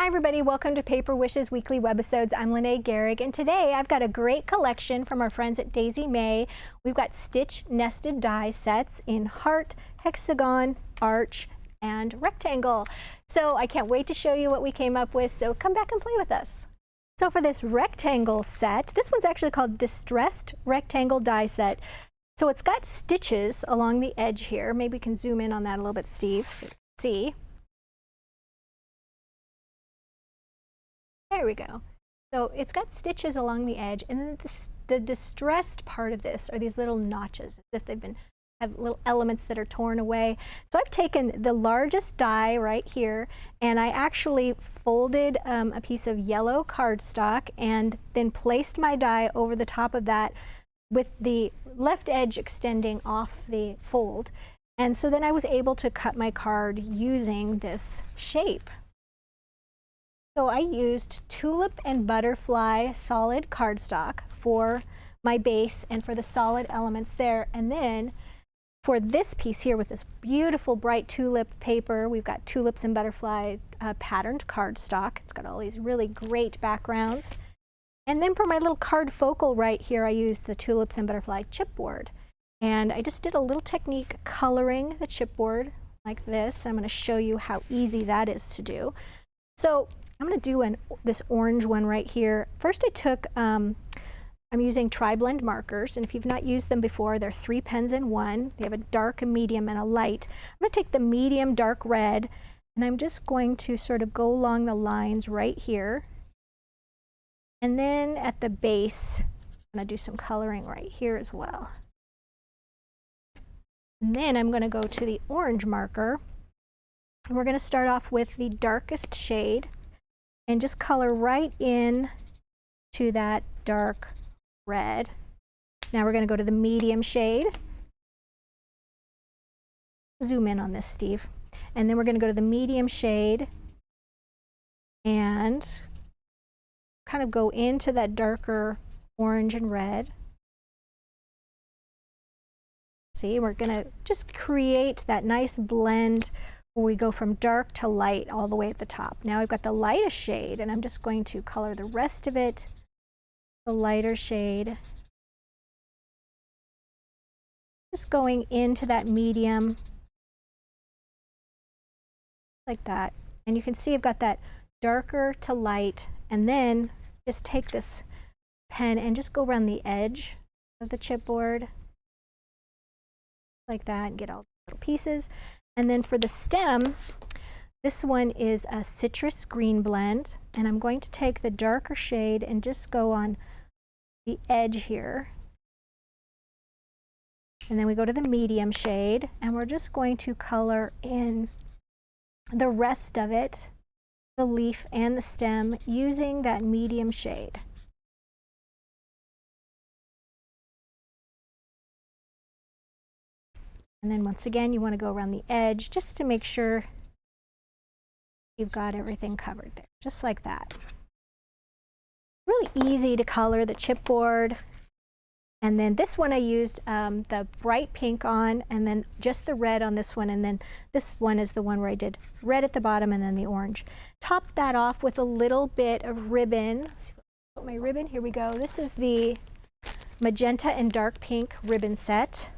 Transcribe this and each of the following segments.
Hi everybody, welcome to Paper Wishes Weekly Webisodes. I'm Lene Gehrig, and today I've got a great collection from our friends at Daisy May. We've got stitch nested die sets in heart, hexagon, arch, and rectangle. So I can't wait to show you what we came up with, so come back and play with us. So for this rectangle set, this one's actually called Distressed Rectangle Die Set. So it's got stitches along the edge here. Maybe we can zoom in on that a little bit, Steve, so you can see. There we go. So it's got stitches along the edge, and then the distressed part of this are these little notches, as if they've have little elements that are torn away. So I've taken the largest die right here, and I actually folded a piece of yellow cardstock and then placed my die over the top of that with the left edge extending off the fold. And so then I was able to cut my card using this shape. So I used tulip and butterfly solid cardstock for my base and for the solid elements there. And then for this piece here with this beautiful bright tulip paper, we've got tulips and butterfly patterned cardstock. It's got all these really great backgrounds. And then for my little card focal right here, I used the tulips and butterfly chipboard. And I just did a little technique coloring the chipboard like this. I'm going to show you how easy that is to do. So I'm going to do this orange one right here. First I took, I'm using tri-blend markers, and if you've not used them before, they're 3 pens in one. They have a dark, a medium, and a light. I'm going to take the medium dark red, and I'm just going to sort of go along the lines right here. And then at the base, I'm going to do some coloring right here as well. And then I'm going to go to the orange marker, and we're going to start off with the darkest shade and just color right in to that dark red. Now we're going to go to the medium shade. Zoom in on this, Steve. And then we're going to go to the medium shade and kind of go into that darker orange and red. See, we're going to just create that nice blend where we go from dark to light all the way at the top. Now I've got the lightest shade, and I'm just going to color the rest of it the lighter shade. Just going into that medium like that. And you can see I've got that darker to light, and then just take this pen and just go around the edge of the chipboard like that and get all the little pieces. And then for the stem, this one is a citrus green blend, and I'm going to take the darker shade and just go on the edge here. And then we go to the medium shade, and we're just going to color in the rest of it, the leaf and the stem, using that medium shade. And then once again, you want to go around the edge just to make sure you've got everything covered there, just like that. Really easy to color the chipboard. And then this one I used the bright pink on, and then just the red on this one, and then this one is the one where I did red at the bottom and then the orange. Top that off with a little bit of ribbon. Let's see, put my ribbon, here we go. This is the magenta and dark pink ribbon set.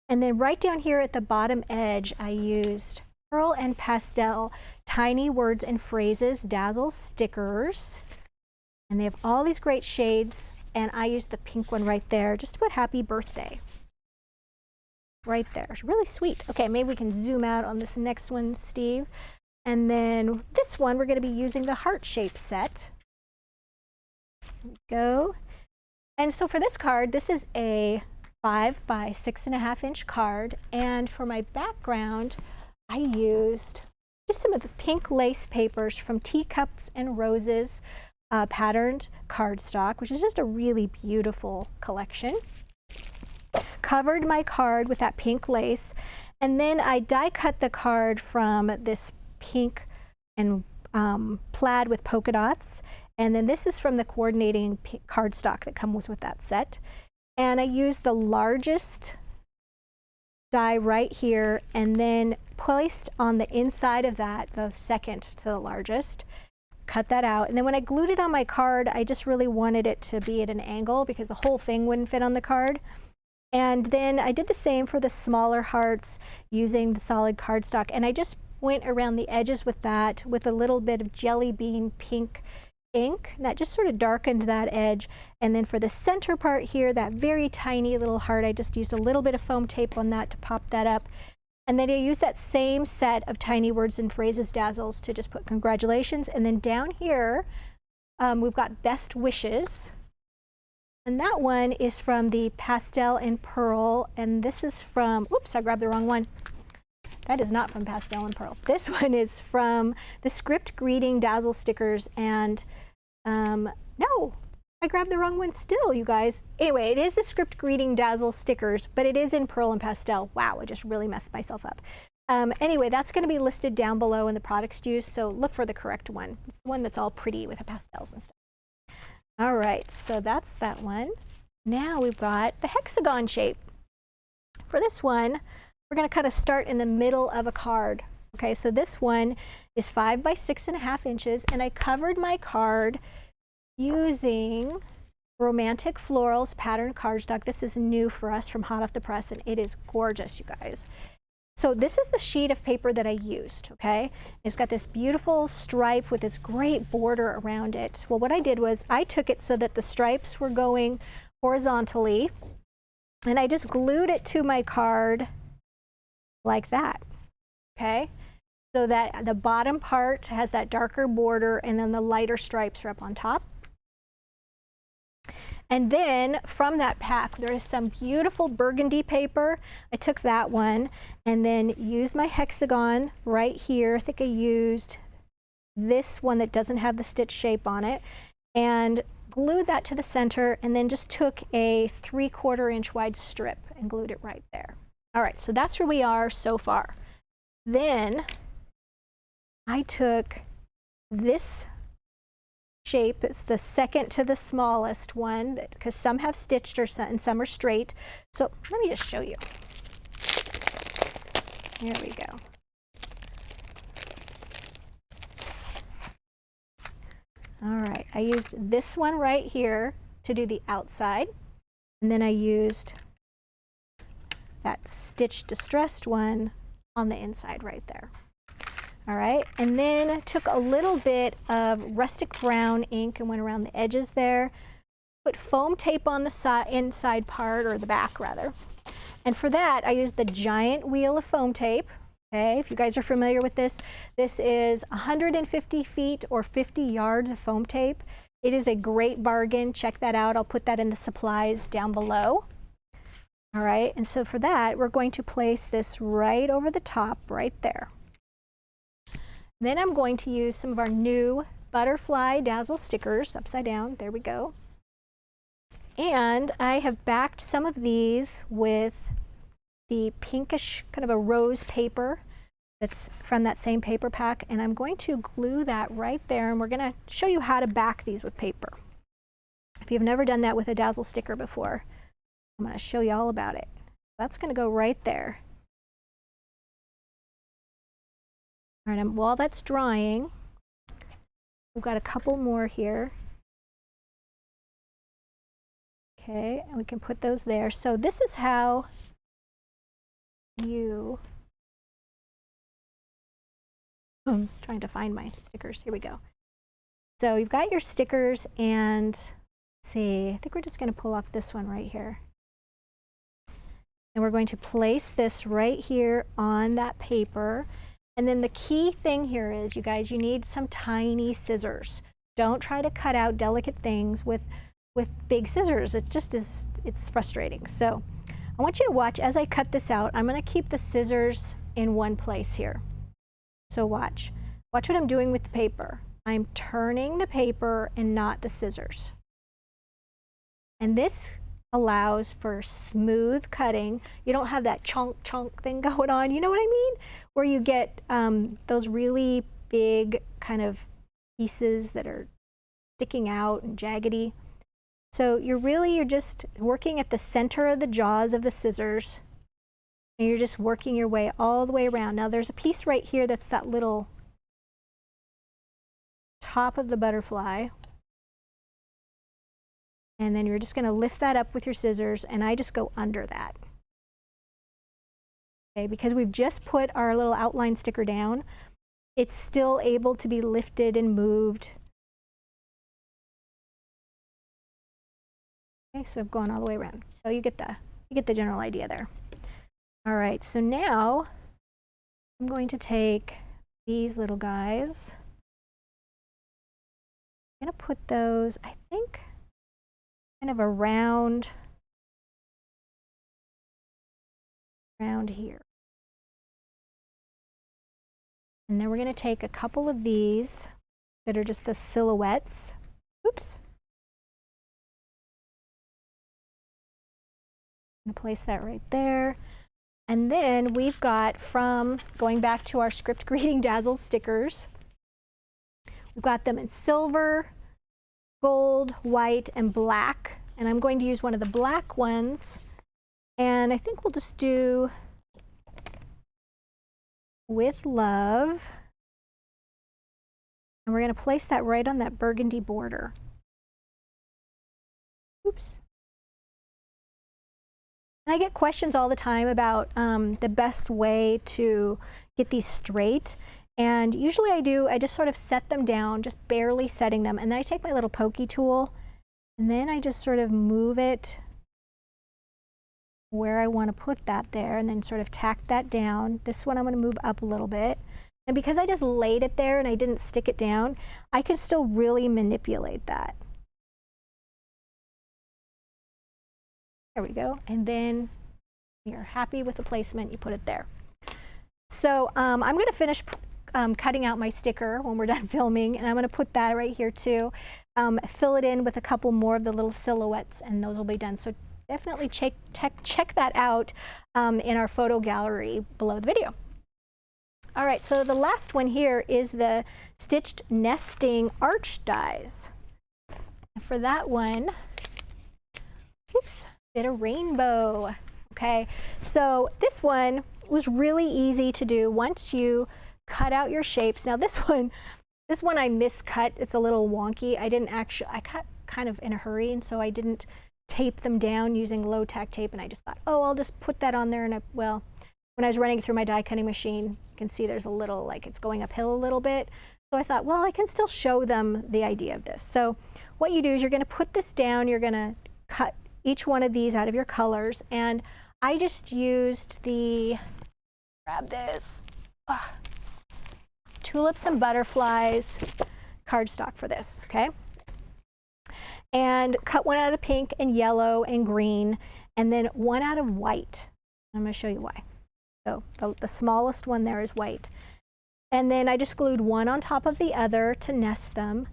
And then right down here at the bottom edge, I used Pearl and Pastel Tiny Words and Phrases Dazzle stickers. And they have all these great shades, and I used the pink one right there just to put happy birthday. Right there. It's really sweet. Okay, maybe we can zoom out on this next one, Steve. And then this one, we're going to be using the heart shape set. Here we go. And so for this card, this is a 5 by 6.5 inch card, and for my background I used just some of the pink lace papers from Teacups and Roses patterned cardstock, which is just a really beautiful collection. Covered my card with that pink lace, and then I die cut the card from this pink and plaid with polka dots, and then this is from the coordinating cardstock that comes with that set. And I used the largest die right here, and then placed on the inside of that, the second to the largest, cut that out. And then when I glued it on my card, I just really wanted it to be at an angle because the whole thing wouldn't fit on the card. And then I did the same for the smaller hearts using the solid cardstock. And I just went around the edges with that with a little bit of jelly bean pink ink. That just sort of darkened that edge. And then for the center part here, that very tiny little heart, I just used a little bit of foam tape on that to pop that up. And then I used that same set of tiny words and phrases dazzles to just put congratulations. And then down here, we've got best wishes. And that one is from the Pastel and Pearl. And this is from, oops, I grabbed the wrong one. That is not from Pastel and Pearl. This one is from the Script Greeting Dazzle stickers. And no, I grabbed the wrong one still, you guys. Anyway, it is the Script Greeting Dazzle stickers, but it is in Pearl and Pastel. Wow, I just really messed myself up. Anyway, that's going to be listed down below in the products used, so look for the correct one. It's the one that's all pretty with the pastels and stuff. All right, so that's that one. Now we've got the hexagon shape. For this one, we're going to kind of start in the middle of a card. Okay, so this one is 5 by 6.5 inches, and I covered my card using Romantic Florals pattern cardstock. This is new for us from hot off the press, and it is gorgeous, you guys. So this is the sheet of paper that I used, okay? It's got this beautiful stripe with this great border around it. Well, what I did was I took it so that the stripes were going horizontally, and I just glued it to my card like that, okay? So that the bottom part has that darker border, and then the lighter stripes are up on top. And then from that pack, there is some beautiful burgundy paper. I took that one and then used my hexagon right here. I think I used this one that doesn't have the stitch shape on it, and glued that to the center, and then just took a 3/4 inch wide strip and glued it right there. All right, so that's where we are so far. Then I took this shape. It's the second to the smallest one because some have stitched and some are straight. So let me just show you. There we go. All right, I used this one right here to do the outside, and then I used that stitch distressed one on the inside right there. All right, and then took a little bit of rustic brown ink and went around the edges there. Put foam tape on the inside part, or the back rather. And for that, I used the giant wheel of foam tape. Okay, if you guys are familiar with this, this is 150 feet or 50 yards of foam tape. It is a great bargain. Check that out. I'll put that in the supplies down below. All right, and so for that, we're going to place this right over the top, right there. Then I'm going to use some of our new butterfly dazzle stickers, upside down, there we go. And I have backed some of these with the pinkish, kind of a rose paper that's from that same paper pack, and I'm going to glue that right there, and we're going to show you how to back these with paper. If you've never done that with a dazzle sticker before, I'm going to show you all about it. That's going to go right there. All right, and while that's drying, we've got a couple more here. Okay, and we can put those there. So this is how you, trying to find my stickers, here we go. So you've got your stickers, and let's see, I think we're just going to pull off this one right here. And we're going to place this right here on that paper. And then the key thing here is, you guys, you need some tiny scissors. Don't try to cut out delicate things with big scissors. It just is, it's frustrating. So I want you to watch as I cut this out. I'm going to keep the scissors in one place here. So watch. Watch what I'm doing with the paper. I'm turning the paper and not the scissors. And this allows for smooth cutting. You don't have that chunk thing going on, you know what I mean? Where you get those really big kind of pieces that are sticking out and jaggedy. So you're just working at the center of the jaws of the scissors, and you're just working your way all the way around. Now there's a piece right here that's that little top of the butterfly. And then you're just going to lift that up with your scissors, and I just go under that. Okay, because we've just put our little outline sticker down, it's still able to be lifted and moved. Okay, so I've gone all the way around. So you get the general idea there. All right, so now I'm going to take these little guys. I'm going to put those, I think, kind of around here. And then we're going to take a couple of these that are just the silhouettes. Oops. I'm going to place that right there. And then we've got, from going back to our script greeting dazzle stickers, we've got them in silver, gold, white, and black. And I'm going to use one of the black ones. And I think we'll just do with love. And we're going to place that right on that burgundy border. Oops. And I get questions all the time about the best way to get these straight. And usually I just sort of set them down, just barely setting them. And then I take my little pokey tool, and then I just sort of move it where I want to put that there, and then sort of tack that down. This one I'm going to move up a little bit. And because I just laid it there and I didn't stick it down, I can still really manipulate that. There we go. And then you're happy with the placement, you put it there. So I'm going to finish cutting out my sticker when we're done filming, and I'm going to put that right here too. Fill it in with a couple more of the little silhouettes, and those will be done. So definitely check that out in our photo gallery below the video. All right, so the last one here is the stitched nesting arch dies. And for that one, oops, did a rainbow. Okay, so this one was really easy to do once you cut out your shapes. Now this one I miscut. It's a little wonky. I cut kind of in a hurry, and so I didn't tape them down using low tack tape, and I just thought, oh, I'll just put that on there. And well, when I was running through my die cutting machine, you can see there's a little, like it's going uphill a little bit. So I thought, well, I can still show them the idea of this. So what you do is you're going to put this down, you're going to cut each one of these out of your colors, and I just used the, grab this, tulips and butterflies cardstock for this, okay? And cut one out of pink and yellow and green, and then one out of white. I'm going to show you why. So the smallest one there is white. And then I just glued one on top of the other to nest them,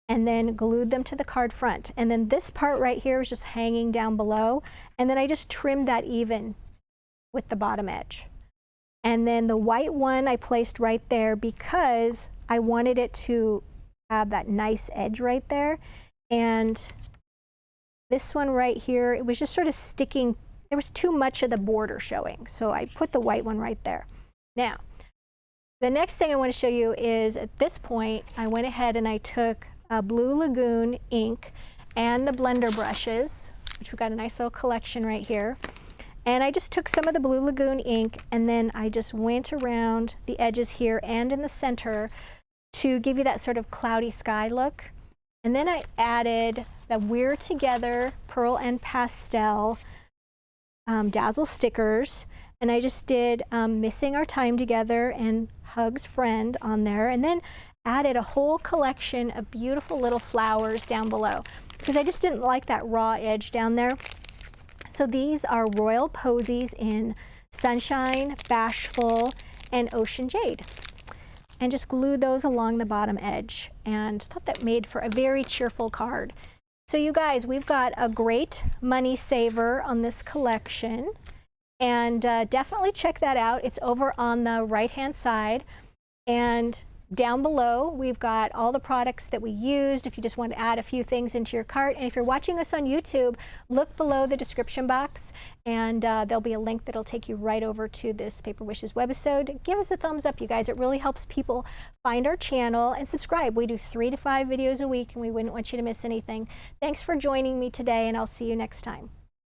and then glued them to the card front. And then this part right here is just hanging down below, and then I just trimmed that even with the bottom edge. And then the white one I placed right there because I wanted it to have that nice edge right there. And this one right here, it was just sort of sticking, there was too much of the border showing, so I put the white one right there. Now, the next thing I want to show you is, at this point, I went ahead and I took Blue Lagoon ink and the blender brushes, which we've got a nice little collection right here. And I just took some of the Blue Lagoon ink, and then I just went around the edges here and in the center to give you that sort of cloudy sky look. And then I added the We're Together Pearl and Pastel dazzle stickers, and I just did Missing Our Time Together and Hugs Friend on there, and then added a whole collection of beautiful little flowers down below because I just didn't like that raw edge down there. So these are Royal Posies in Sunshine, Bashful, and Ocean Jade. And just glued those along the bottom edge, and thought that made for a very cheerful card. So you guys, we've got a great money saver on this collection, and definitely check that out. It's over on the right-hand side, and down below, we've got all the products that we used if you just want to add a few things into your cart. And if you're watching us on YouTube, look below the description box, and there'll be a link that'll take you right over to this Paper Wishes webisode. Give us a thumbs up, you guys. It really helps people find our channel, and subscribe. We do 3 to 5 videos a week, and we wouldn't want you to miss anything. Thanks for joining me today, and I'll see you next time.